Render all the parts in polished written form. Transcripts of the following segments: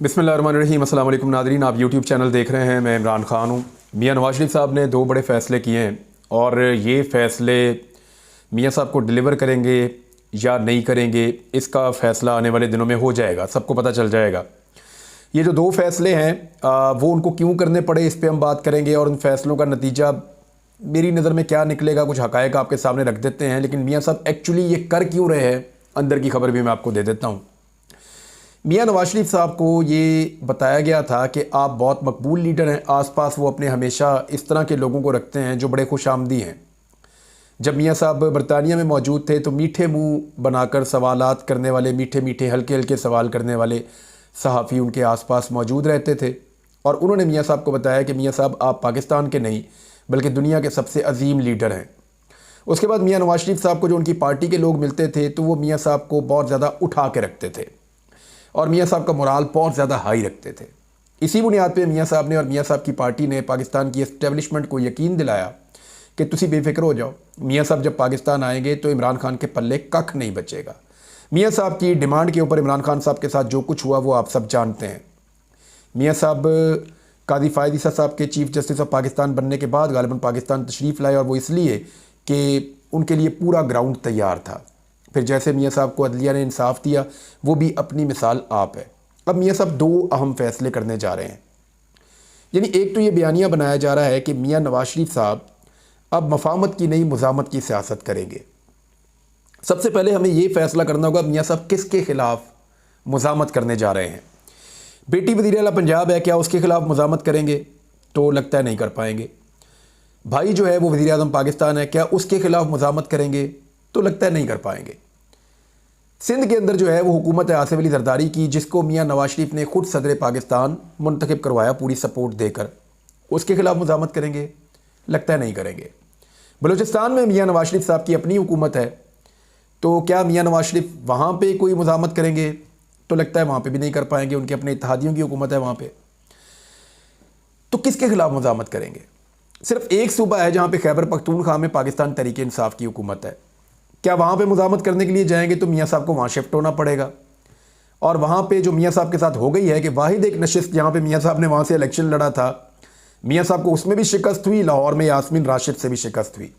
बिस्मिल्लाहिर्रहमानिर्रहीम। अस्सलाम वालेकुम नादरीन, आप यूट्यूब चैनल देख रहे हैं। मैं इमरान ख़ान हूँ। मियाँ नवाज़ शरीफ साहब ने दो बड़े फ़ैसले किए हैं और ये फ़ैसले मियाँ साहब को डिलीवर करेंगे या नहीं करेंगे, इसका फ़ैसला आने वाले दिनों में हो जाएगा, सबको पता चल जाएगा। ये जो दो फ़ैसले हैं वो उनको क्यों करने पड़े, इस पर हम बात करेंगे और उन फ़ैसलों का नतीजा मेरी नज़र में क्या निकलेगा, कुछ हक़ाइक़ आपके सामने रख देते हैं। लेकिन मियाँ साहब एक्चुअली ये कर क्यों रहे हैं, अंदर की खबर भी मैं आपको दे देता हूँ। मियाँ नवाज़ शरीफ साहब को ये बताया गया था कि आप बहुत मकबूल लीडर हैं, आसपास वो अपने हमेशा इस तरह के लोगों को रखते हैं जो बड़े खुशामदी हैं। जब मियाँ साहब बरतानिया में मौजूद थे तो मीठे मुंह बनाकर सवालात करने वाले, मीठे मीठे हल्के हल्के सवाल करने वाले सहाफ़ी उनके आसपास मौजूद रहते थे और उन्होंने मियाँ साहब को बताया कि मियाँ साहब आप पाकिस्तान के नहीं बल्कि दुनिया के सबसे अजीम लीडर हैं। उसके बाद मियाँ नवाज़ शरीफ साहब को जो उनकी पार्टी के लोग मिलते थे तो वो मियाँ साहब को बहुत ज़्यादा उठा के रखते थे और मियाँ साहब का मोराल बहुत ज़्यादा हाई रखते थे। इसी बुनियाद पे मियाँ साहब ने और मियाँ साहब की पार्टी ने पाकिस्तान की एस्टेब्लिशमेंट को यकीन दिलाया कि तुसी बेफिक्र हो जाओ, मियाँ साहब जब पाकिस्तान आएंगे तो इमरान खान के पल्ले कख नहीं बचेगा। मियाँ साहब की डिमांड के ऊपर इमरान खान साहब के साथ जो कुछ हुआ वो आप सब जानते हैं। मियाँ साहब काजी फ़ायद ईसा साहब के चीफ़ जस्टिस ऑफ पाकिस्तान बनने के बाद गालिबन पाकिस्तान तशरीफ़ लाए और वो इसलिए कि उनके लिए पूरा ग्राउंड तैयार था। फिर जैसे मियाँ साहब को अदलिया ने इंसाफ दिया, वो भी अपनी मिसाल आप है। अब मियाँ साहब दो अहम फैसले करने जा रहे हैं। यानी एक तो ये बयानिया बनाया जा रहा है कि मियाँ नवाज़ शरीफ साहब अब मफाहमत की नहीं मुज़ामत की सियासत करेंगे। सबसे पहले हमें ये फ़ैसला करना होगा मियाँ साहब किसके ख़िलाफ़ मुज़ामत करने जा रहे हैं। बेटी वज़ीर आला पंजाब है, क्या उसके ख़िलाफ़ मुज़ामत करेंगे? तो लगता है नहीं कर पाएंगे। भाई जो है वो वज़ीर आज़म पाकिस्तान है, क्या उसके ख़िलाफ़ मुज़ामत करेंगे? तो लगता है नहीं कर पाएंगे। सिंध के अंदर जो है वो हुकूमत है आसिफ अली जरदारी की, जिसको मियाँ नवाज़ शरीफ ने खुद सदर पाकिस्तान मुंतखब करवाया पूरी सपोर्ट देकर, उसके ख़िलाफ़ मुज़ामत करेंगे? लगता है नहीं करेंगे। बलूचिस्तान में मियाँ नवाज़ शरीफ साहब की अपनी हुकूमत है, तो क्या मियाँ नवाज़ शरीफ वहाँ पे कोई मुज़ामत करेंगे? तो लगता है वहाँ पे भी नहीं कर पाएंगे, उनके अपने इत्तेहादियों की हुकूमत है वहाँ पे। तो किसके ख़िलाफ़ मुज़ामत करेंगे? सिर्फ एक सूबा है जहाँ पे खैबर पख्तूनख्वा में पाकिस्तान तहरीक इंसाफ की हुकूमत है, क्या वहाँ पे मुज़ामत करने के लिए जाएंगे तो मियाँ साहब को वहाँ शिफ्ट होना पड़ेगा। और वहाँ पे जो मियाँ साहब के साथ हो गई है कि वाहिद एक नशिस्त जहाँ पे मियाँ साहब ने वहाँ से इलेक्शन लड़ा था, मियाँ साहब को उसमें भी शिकस्त हुई, लाहौर में यास्मीन राशिद से भी शिकस्त हुई।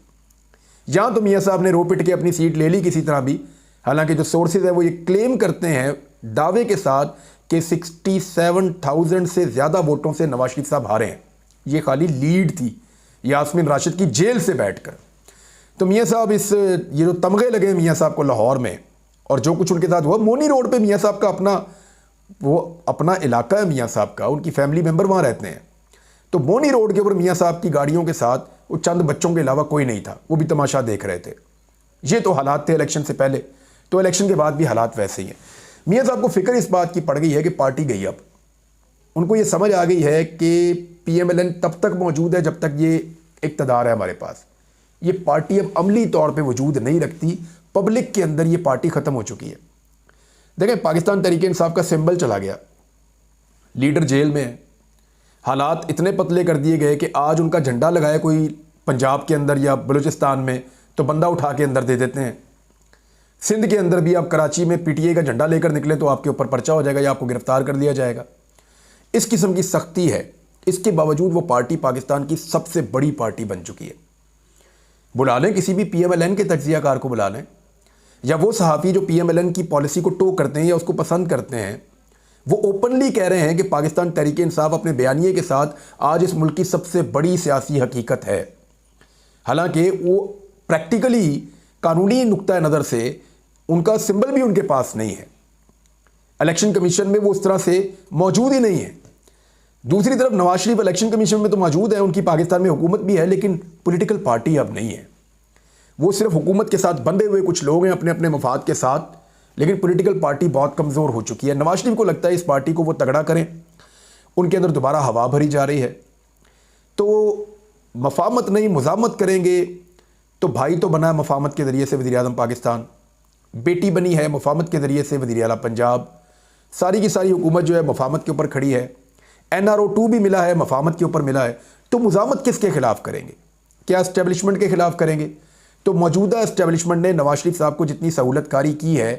यहाँ तो मियाँ साहब ने रो पिट के अपनी सीट ले ली किसी तरह भी। हालांकि जो सोर्सेज है वो ये क्लेम करते हैं दावे के साथ कि 67,000 से ज़्यादा वोटों से नवाज शरीफ साहब हारे हैं। ये खाली लीड थी यास्मीन राशिद की जेल से बैठकर। तो मियाँ साहब ये जो तमगे लगे मियाँ साहब को लाहौर में और जो कुछ उनके साथ हुआ, मोनी रोड पे मियाँ साहब का अपना इलाका है मियाँ साहब का, उनकी फैमिली मेम्बर वहाँ रहते हैं। तो मोनी रोड के ऊपर मियाँ साहब की गाड़ियों के साथ वो चंद बच्चों के अलावा कोई नहीं था, वो भी तमाशा देख रहे थे। ये तो हालात थे इलेक्शन से पहले, तो इलेक्शन के बाद भी हालात वैसे ही हैं। मियाँ साहब को फिक्र इस बात की पड़ गई है कि पार्टी गई, अब उनको ये समझ आ गई है कि PMLN तब तक मौजूद है जब तक ये इक़्तिदार है हमारे पास। ये पार्टी अब अमली तौर पे वजूद नहीं रखती, पब्लिक के अंदर ये पार्टी ख़त्म हो चुकी है। देखें, पाकिस्तान तहरीक इंसाफ का सिंबल चला गया, लीडर जेल में है, हालात इतने पतले कर दिए गए कि आज उनका झंडा लगाया कोई पंजाब के अंदर या बलूचिस्तान में तो बंदा उठा के अंदर दे देते हैं। सिंध के अंदर भी आप कराची में PTI का झंडा लेकर निकले तो आपके ऊपर पर्चा हो जाएगा या आपको गिरफ्तार कर दिया जाएगा। इस किस्म की सख्ती है, इसके बावजूद वो पार्टी पाकिस्तान की सबसे बड़ी पार्टी बन चुकी है। बुला लें किसी भी PMLN के तज्जियाकार को, बुला लें, या वो सहाफ़ी जो PMLN की पॉलिसी को टो करते हैं या उसको पसंद करते हैं, वो ओपनली कह रहे हैं कि पाकिस्तान तहरीक इंसाफ अपने बयानिए के साथ आज इस मुल्क की सबसे बड़ी सियासी हकीकत है। हालांकि वो प्रैक्टिकली कानूनी नुक्ता नज़र से उनका सिंबल भी उनके पास नहीं है, इलेक्शन कमीशन में वो उस तरह से मौजूद ही नहीं है। दूसरी तरफ नवाज शरीफ इलेक्शन कमीशन में तो मौजूद है, उनकी पाकिस्तान में हुकूमत भी है, लेकिन पॉलिटिकल पार्टी अब नहीं है। वो सिर्फ हुकूमत के साथ बंधे हुए कुछ लोग हैं अपने अपने मफाद के साथ, लेकिन पॉलिटिकल पार्टी बहुत कमज़ोर हो चुकी है। नवाज शरीफ को लगता है इस पार्टी को वो तगड़ा करें, उनके अंदर दोबारा हवा भरी जा रही है। तो मफाहमत नहीं मुज़ामत करेंगे तो भाई तो बना है मफाहमत के ज़रिए से वज़ीर आज़म पाकिस्तान, बेटी बनी है मफाहमत के ज़रिए से वज़ीर आला पंजाब, सारी की सारी हुकूमत जो है मफाहमत के ऊपर खड़ी है। NRO 2 भी मिला है, मफाहमत के ऊपर मिला है। तो मुज़ामत किसके ख़िलाफ़ करेंगे? क्या इस्टेब्लिशमेंट के ख़िलाफ़ करेंगे? तो मौजूदा इस्टेब्लिशमेंट ने नवाज शरीफ साहब को जितनी सहूलतकारी की है,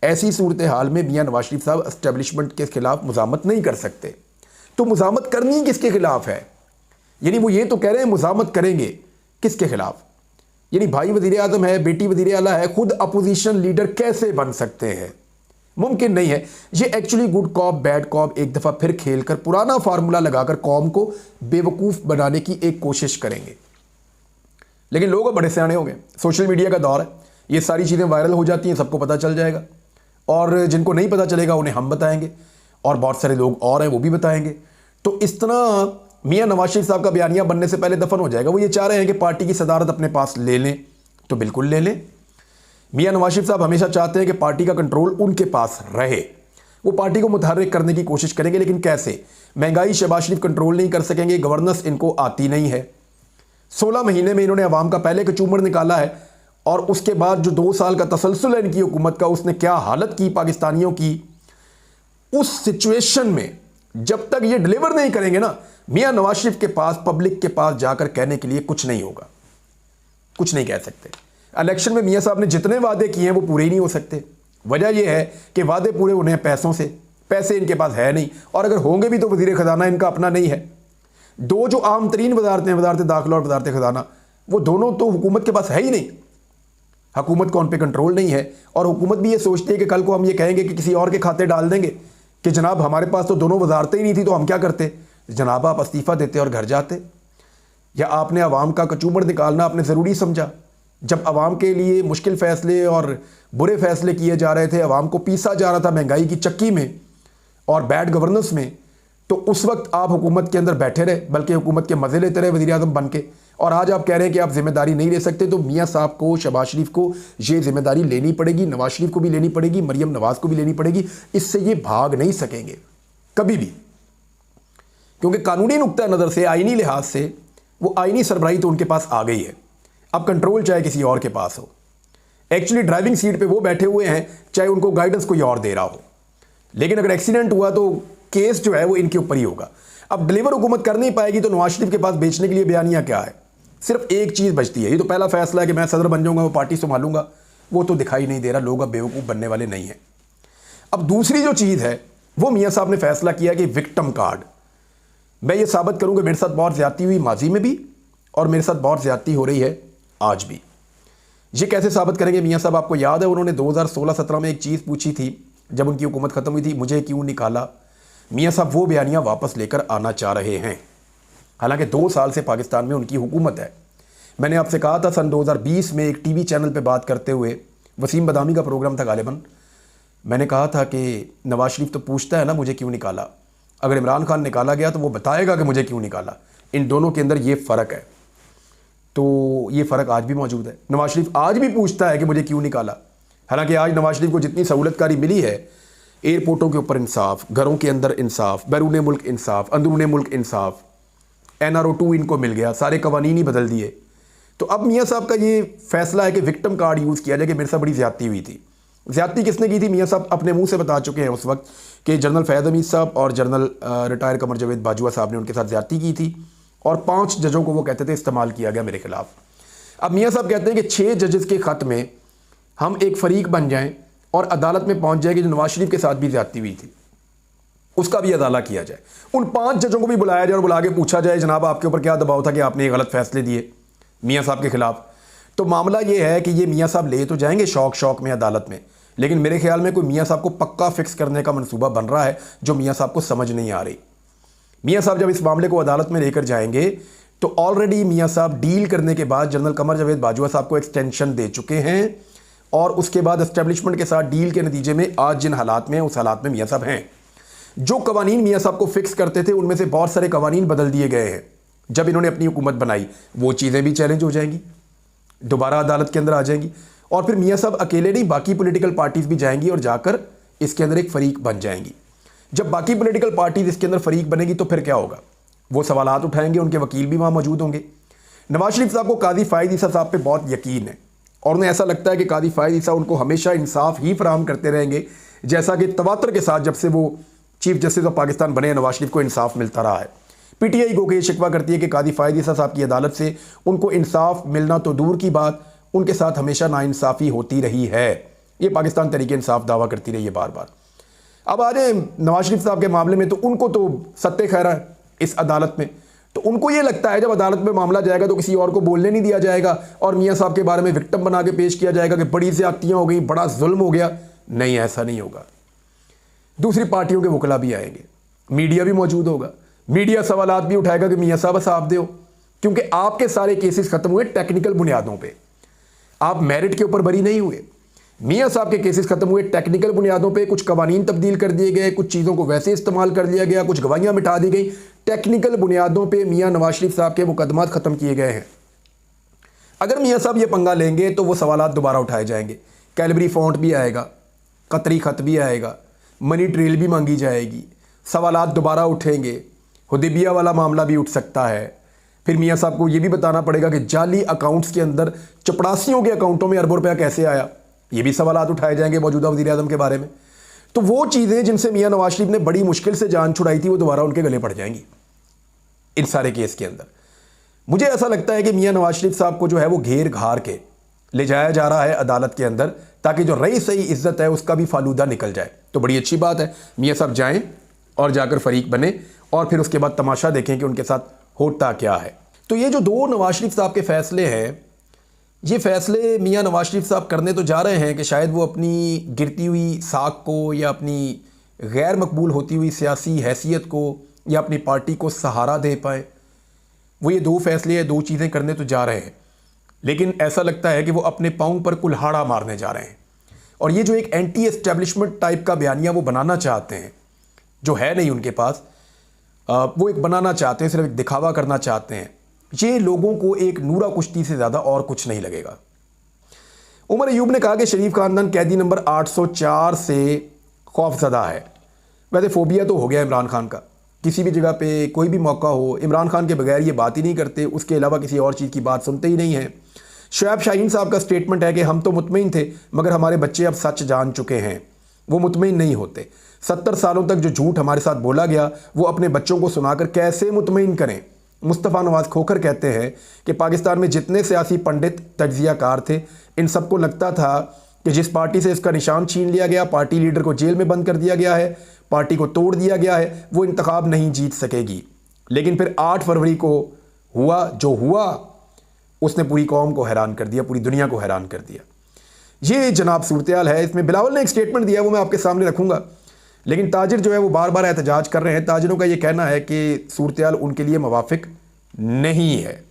ऐसी सूरत हाल में मियाँ नवाज शरीफ साहब एस्टेब्लिशमेंट के खिलाफ मुज़ामत नहीं कर सकते। तो मुज़ामत करनी किसके खिलाफ है? यानी वो ये तो कह रहे हैं मुज़ामत करेंगे किसके खिलाफ? यानी भाई वज़ीर आज़म है, बेटी वज़ीर आला है, खुद अपोजिशन लीडर कैसे बन सकते हैं? मुमकिन नहीं है। ये actually good cop bad cop एक दफ़ा फिर खेलकर पुराना फार्मूला लगाकर कौम को बेवकूफ़ बनाने की एक कोशिश करेंगे। लेकिन लोग अब बड़े सियाने हो गए, सोशल मीडिया का दौर है, ये सारी चीज़ें वायरल हो जाती हैं, सबको पता चल जाएगा। और जिनको नहीं पता चलेगा उन्हें हम बताएंगे, और बहुत सारे लोग और हैं वो भी बताएंगे। तो इस तरह मियाँ नवाज शरीफ साहब का बयानिया बनने से पहले दफन हो जाएगा। वो ये चाह रहे हैं कि पार्टी की सदारत अपने पास ले लें, तो बिल्कुल ले लें। मियाँ नवाज शरीफ साहब हमेशा चाहते हैं कि पार्टी का कंट्रोल उनके पास रहे। वो पार्टी को मुतहर्रिक करने की कोशिश करेंगे, लेकिन कैसे? महंगाई शहबाज शरीफ कंट्रोल नहीं कर सकेंगे, गवर्नेंस इनको आती नहीं है। 16 महीने में इन्होंने अवाम का पहले कचूमर निकाला है, और उसके बाद जो 2 साल का तसलसल है इनकी हुकूमत का, उसने क्या हालत की पाकिस्तानियों की। उस सिचुएशन में जब तक ये डिलीवर नहीं करेंगे ना, मियाँ नवाज शरीफ के पास, पब्लिक के पास जाकर कहने के लिए कुछ नहीं होगा, कुछ नहीं कह सकते। इलेक्शन में मियाँ साहब ने जितने वादे किए हैं वो पूरे ही नहीं हो सकते। वजह यह है कि वादे पूरे होने हैं पैसों से, पैसे इनके पास है नहीं, और अगर होंगे भी तो वजीर खजाना इनका अपना नहीं है। दो जो आम तरीन वजारतें, वजारत दाखिला और वजारत खजाना, वो दोनों तो हुकूमत के पास है ही नहीं। हुकूमत को उन पर कंट्रोल नहीं है, और हुकूमत भी ये सोचती है कि कल को हम ये कहेंगे कि किसी और के खाते डाल देंगे कि जनाब हमारे पास तो दोनों वजारतें ही नहीं थी, तो हम क्या करते? जनाब आप इस्तीफ़ा देते और घर जाते। या आपने अवाम का कचूमर निकालना आपने ज़रूरी समझा? जब अवाम के लिए मुश्किल फ़ैसले और बुरे फ़ैसले किए जा रहे थे, अवाम को पीसा जा रहा था महंगाई की चक्की में और बैड गवर्नेंस में, तो उस वक्त आप हुकूमत के अंदर बैठे रहे, बल्कि हुकूमत के मज़े लेते रहे वज़ीर आज़म बन के। और आज आप कह रहे हैं कि आप जिम्मेदारी नहीं ले सकते। तो मियाँ साहब को, शहबाज शरीफ को ये जिम्मेदारी लेनी पड़ेगी, नवाज शरीफ को भी लेनी पड़ेगी, मरियम नवाज को भी लेनी पड़ेगी। इससे ये भाग नहीं सकेंगे कभी भी, क्योंकि कानूनी नुक्ता नज़र से, आईनी लिहाज से, वो आईनी सरबराही तो उनके पास आ गई है। अब कंट्रोल चाहे किसी और के पास हो। एक्चुअली ड्राइविंग सीट पे वो बैठे हुए हैं, चाहे उनको गाइडेंस कोई और दे रहा हो, लेकिन अगर एक्सीडेंट हुआ तो केस जो है वो इनके ऊपर ही होगा। अब डिलीवर हुकूमत कर नहीं पाएगी, तो नवाज शरीफ के पास बेचने के लिए बयानिया क्या है? सिर्फ एक चीज़ बचती है। ये तो पहला फैसला है कि मैं सदर बन जाऊंगा, वो पार्टी संभालूंगा, वो तो दिखाई नहीं दे रहा। लोग अब बेवकूफ़ बनने वाले नहीं हैं। अब दूसरी जो चीज़ है वो मियाँ साहब ने फैसला किया कि विक्टिम कार्ड, मैं ये साबित करूँगा मेरे साथ बहुत ज़्यादती हुई माजी में भी, और मेरे साथ बहुत ज़्यादती हो रही है आज भी। ये कैसे साबित करेंगे मियाँ साहब? आपको याद है उन्होंने 2016-17 में एक चीज़ पूछी थी जब उनकी हुकूमत ख़त्म हुई थी, मुझे क्यों निकाला? मियाँ साहब वो बयानियाँ वापस लेकर आना चाह रहे हैं। हालांकि 2 साल से पाकिस्तान में उनकी हुकूमत है। मैंने आपसे कहा था सन 2020 में एक टीवी चैनल पे बात करते हुए, वसीम बदामी का प्रोग्राम था गालिबन, मैंने कहा था कि नवाज शरीफ तो पूछता है ना मुझे क्यों निकाला, अगर इमरान खान निकाला गया तो वो बताएगा कि मुझे क्यों निकाला। इन दोनों के अंदर ये फ़र्क है। तो ये फ़र्क आज भी मौजूद है। नवाज शरीफ आज भी पूछता है कि मुझे क्यों निकाला। हालांकि आज नवाज शरीफ को जितनी सहूलतकारी मिली है, एयरपोर्टों के ऊपर इंसाफ, घरों के अंदर इंसाफ, बैरून मुल्क इंसाफ, अंदरून मुल्क इंसाफ, NRO 2 इनको मिल गया, सारे कवानीन ही बदल दिए। तो अब मियाँ साहब का ये फैसला है कि विक्टिम कार्ड यूज़ किया जाए कि मेरे साथ बड़ी ज़्यादती हुई थी। ज़्यादती किसने की थी? मियाँ साहब अपने मुंह से बता चुके हैं उस वक्त कि जनरल फैज़ हमीद साहब और जनरल रिटायर कमर जावेद बाजवा साहब ने उनके साथ ज़्यादती की थी, और 5 जजों को वो कहते थे इस्तेमाल किया गया मेरे खिलाफ। अब मियाँ साहब कहते हैं कि 6 जजेस के ख़त में हम एक फ़रीक बन जाएं और अदालत में पहुँच जाए कि जो नवाज शरीफ के साथ भी ज़्यादती हुई थी उसका भी अदाला किया जाए। उन 5 जजों को भी बुलाया जाए और बुला के पूछा जाए जनाब आपके ऊपर क्या दबाव था कि आपने ये गलत फैसले दिए मियाँ साहब के खिलाफ। तो मामला ये है कि ये मियाँ साहब ले तो जाएंगे शौक में अदालत में, लेकिन मेरे ख्याल में कोई मियाँ साहब को पक्का फिक्स करने का मंसूबा बन रहा है जो मियाँ साहब को समझ नहीं आ रही। मियाँ साहब जब इस मामले को अदालत में लेकर जाएंगे तो ऑलरेडी मियाँ साहब डील करने के बाद जनरल कमर जावेद बाजवा साहब को एक्सटेंशन दे चुके हैं, और उसके बाद एस्टेब्लिशमेंट के साथ डील के नतीजे में आज जिन हालात में उस हालात में मियाँ साहब हैं। जो कवानीन मियाँ साहब को फिक्स करते थे उनमें से बहुत सारे कवानीन बदल दिए गए हैं जब इन्होंने अपनी हुकूमत बनाई। वो चीज़ें भी चैलेंज हो जाएंगी, दोबारा अदालत के अंदर आ जाएंगी, और फिर मियाँ साहब अकेले नहीं बाकी पॉलिटिकल पार्टीज़ भी जाएंगी और जाकर इसके अंदर एक फ़रीक बन जाएंगी। जब बाकी पॉलिटिकल पार्टीज़ इसके अंदर फ़रीक बनेगी तो फिर क्या होगा? वो सवालात उठाएंगे, उनके वकील भी वहाँ मौजूद होंगे। नवाज शरीफ साहब को काजी फ़ाइज़ ईसा साहब पे बहुत यकीन है, और उन्हें ऐसा लगता है कि काजी फ़ाइज़ ईसा उनको हमेशा इंसाफ ही फराहम करते रहेंगे, जैसा कि तवातर के साथ जब से वो चीफ जस्टिस ऑफ पाकिस्तान बने नवाज शरीफ को इंसाफ मिलता रहा है। PTI को ये शिकवा करती है कि काजी फ़ाइज़ ईसा साहब की अदालत से उनको इंसाफ मिलना तो दूर की बात, उनके साथ हमेशा नाइंसाफ़ी होती रही है। ये पाकिस्तान तहरीक इंसाफ दावा करती रही है बार बार। अब आ जाए नवाज शरीफ साहब के मामले में, तो उनको तो सत्ते खैरा है इस अदालत में, तो उनको ये लगता है जब अदालत में मामला जाएगा तो किसी और को बोलने नहीं दिया जाएगा और मियाँ साहब के बारे में विक्टिम बना के पेश किया जाएगा कि बड़ी ज़्यादतियाँ हो गई, बड़ा जुल्म हो गया। नहीं, ऐसा नहीं होगा। दूसरी पार्टियों के वकला भी आएंगे, मीडिया भी मौजूद होगा, मीडिया सवालात भी उठाएगा कि मियाँ साहब साफ दो, क्योंकि आपके सारे केसेस खत्म हुए टेक्निकल बुनियादों पे, आप मेरिट के ऊपर बरी नहीं हुए। मियाँ साहब के केसेस खत्म हुए टेक्निकल बुनियादों पे, कुछ कवानीन तब्दील कर दिए गए, कुछ चीज़ों को वैसे इस्तेमाल कर लिया गया, कुछ गवाहियाँ मिटा दी गई। टेक्निकल बुनियादों पे मियाँ नवाज शरीफ साहब के मुकदमात ख़त्म किए गए हैं। अगर मियाँ साहब ये पंगा लेंगे तो वो सवालात दोबारा उठाए जाएंगे। कैलबरी फॉन्ट भी आएगा, कतरी ख़त भी आएगा, मनी ट्रेल भी मांगी जाएगी, सवालात दोबारा उठेंगे, हुदैबिया वाला मामला भी उठ सकता है। फिर मियाँ साहब को ये भी बताना पड़ेगा कि जाली अकाउंट्स के अंदर चपड़ासियों के अकाउंटों में अरबों रुपया कैसे आया, ये भी सवालात उठाए जाएंगे मौजूदा वज़ीर-ए-आज़म के बारे में। तो वो चीज़ें जिनसे मियाँ नवाज शरीफ ने बड़ी मुश्किल से जान छुड़ाई थी, वो दोबारा उनके गले पड़ जाएंगी इन सारे केस के अंदर। मुझे ऐसा लगता है कि मियाँ नवाज शरीफ साहब को जो है वो घेर घार के ले जाया जा रहा है अदालत के अंदर, ताकि जो रही सही इज्जत है उसका भी फालूदा निकल जाए। तो बड़ी अच्छी बात है, मियाँ साहब जाएं और जाकर फरीक बने और फिर उसके बाद तमाशा देखें कि उनके साथ होता क्या है। तो ये जो दो नवाज शरीफ साहब के फ़ैसले हैं, ये फ़ैसले मियाँ नवाज शरीफ साहब करने तो जा रहे हैं कि शायद वो अपनी गिरती हुई साख को या अपनी गैर मकबूल होती हुई सियासी हैसियत को या अपनी पार्टी को सहारा दे पाए। वो ये दो फैसले या दो चीज़ें करने तो जा रहे हैं, लेकिन ऐसा लगता है कि वो अपने पाँव पर कुल्हाड़ा मारने जा रहे हैं। और ये जो एक एंटी एस्टेब्लिशमेंट टाइप का बयानिया वो बनाना चाहते हैं, जो है नहीं उनके पास, वो एक बनाना चाहते हैं, सिर्फ एक दिखावा करना चाहते हैं। ये लोगों को एक नूरा कुश्ती से ज़्यादा और कुछ नहीं लगेगा। उमर अयूब ने कहा कि शरीफ खानदान कैदी नंबर 804 से खौफजदा है। वैसे फोबिया तो हो गया इमरान खान का, किसी भी जगह पे कोई भी मौका हो इमरान खान के बगैर ये बात ही नहीं करते, उसके अलावा किसी और चीज़ की बात सुनते ही नहीं हैं। शुएब शाहीन साहब का स्टेटमेंट है कि हम तो मुतमईन थे मगर हमारे बच्चे अब सच जान चुके हैं। वो मुतमईन नहीं होते। 70 सालों तक जो झूठ हमारे साथ बोला गया वो अपने बच्चों को सुनाकर कैसे मुतमईन करें। मुस्तफ़ा नवाज़ खोखर कहते हैं कि पाकिस्तान में जितने सियासी पंडित तज्ज़ियाकार थे, इन सबको लगता था कि जिस पार्टी से इसका निशान छीन लिया गया, पार्टी लीडर को जेल में बंद कर दिया गया है, पार्टी को तोड़ दिया गया है, वो इंतखाब नहीं जीत सकेगी। लेकिन फिर 8 फरवरी को हुआ जो हुआ, उसने पूरी कौम को हैरान कर दिया, पूरी दुनिया को हैरान कर दिया। ये जनाब सूरत-ए-हाल है। इसमें बिलावल ने एक स्टेटमेंट दिया, वो मैं आपके सामने रखूँगा, लेकिन ताजिर जो है वो बार बार एहतजाज कर रहे हैं। ताजिरों का ये कहना है कि सूरत-ए-हाल उनके लिए मुवाफिक नहीं है।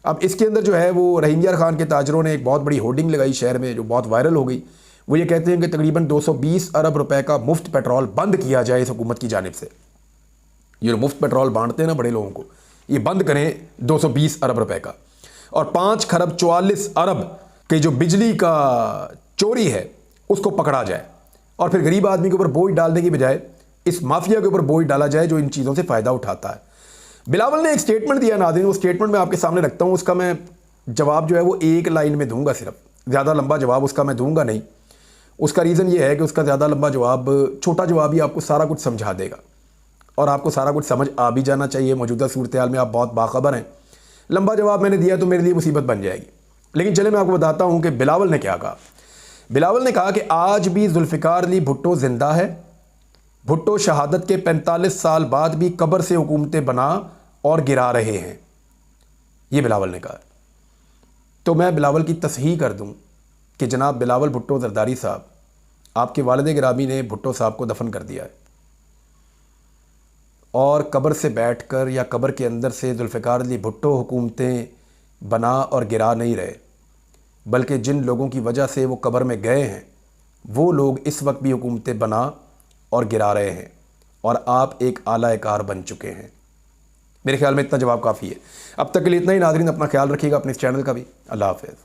अब इसके अंदर जो है वो रहीम यार खान के ताजरों ने एक बहुत बड़ी होर्डिंग लगाई शहर में, जो बहुत वायरल हो गई। वो ये कहते हैं कि तकरीबन 220 अरब रुपए का मुफ्त पेट्रोल बंद किया जाए इस हुकूमत की जानिब से। ये मुफ्त पेट्रोल बांटते हैं ना बड़े लोगों को, ये बंद करें 220 अरब रुपए का। और 5 खरब 44 अरब के जो बिजली का चोरी है उसको पकड़ा जाए और फिर गरीब आदमी के ऊपर बोझ डालने की बजाय इस माफिया के ऊपर बोझ डाला जाए जो इन चीज़ों से फ़ायदा उठाता है। बिलावल ने एक स्टेटमेंट दिया नाज़रीन, वो स्टेटमेंट मैं आपके सामने रखता हूँ। उसका मैं जवाब जो है वो एक लाइन में दूंगा, सिर्फ ज़्यादा लंबा जवाब उसका मैं दूंगा नहीं। उसका रीज़न ये है कि उसका ज़्यादा लंबा जवाब, छोटा जवाब ही आपको सारा कुछ समझा देगा और आपको सारा कुछ समझ आ भी जाना चाहिए। मौजूदा सूरत-ए-हाल में आप बहुत बाखबर हैं। लंबा जवाब मैंने दिया तो मेरे लिए मुसीबत बन जाएगी। लेकिन चले मैं आपको बताता हूँ कि बिलावल ने क्या कहा। बिलावल ने कहा कि आज भी जुल्फ़िकार अली भुट्टो ज़िंदा है। भुट्टो शहादत के 45 साल बाद भी कब्र से हुकूमतें बना और गिरा रहे हैं, ये बिलावल ने कहा। तो मैं बिलावल की तस्हीह कर दूं कि जनाब बिलावल भुट्टो ज़रदारी साहब, आपके वालिद गिरामी ने भुट्टो साहब को दफन कर दिया है और कब्र से बैठकर या कब्र के अंदर से जुल्फ़िकार अली भुट्टो हुकूमतें बना और गिरा नहीं रहे, बल्कि जिन लोगों की वजह से वो कब्र में गए हैं वो लोग इस वक्त भी हुकूमतें बना और गिरा रहे हैं और आप एक आला कार बन चुके हैं। मेरे ख्याल में इतना जवाब काफ़ी है। अब तक के लिए इतना ही नाज़रीन, अपना ख्याल रखिएगा, अपने इस चैनल का भी। अल्लाह हाफ़िज़।